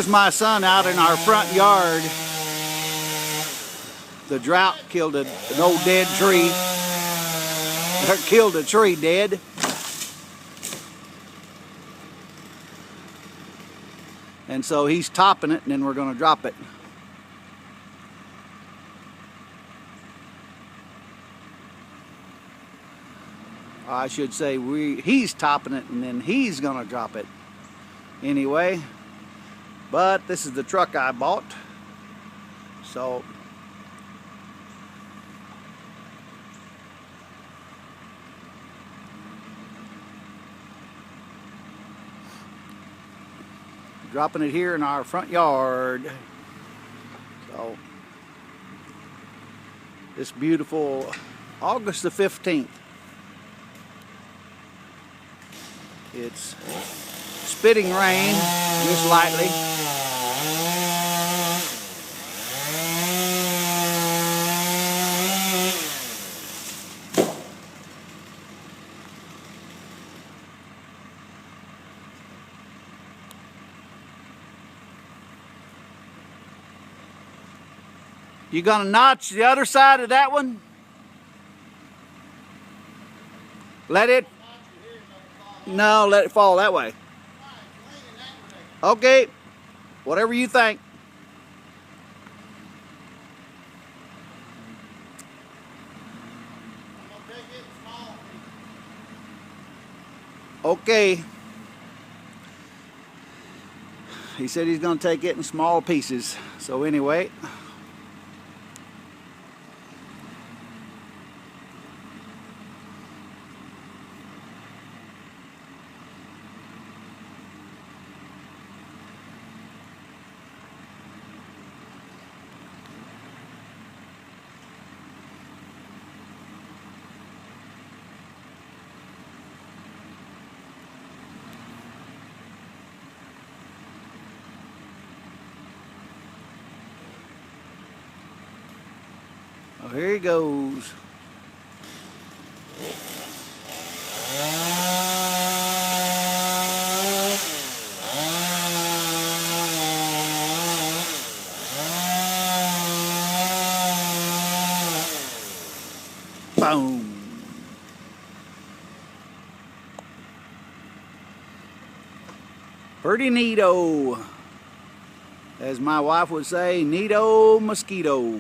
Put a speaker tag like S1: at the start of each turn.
S1: Here's my son out in our front yard. The drought killed an old dead tree. Or killed a tree dead. And so he's topping it, and then we're going to drop it. I should say he's topping it, and then he's going to drop it. Anyway, but this is the truck I bought. So dropping it here in our front yard. So this beautiful August the 15th. It's spitting rain just lightly. You gonna notch the other side of that one? Let it fall that way. Okay, whatever you think. Okay. He said he's gonna take it in small pieces. So anyway. Oh, here he goes. Boom. Pretty neato. As my wife would say, neato mosquito.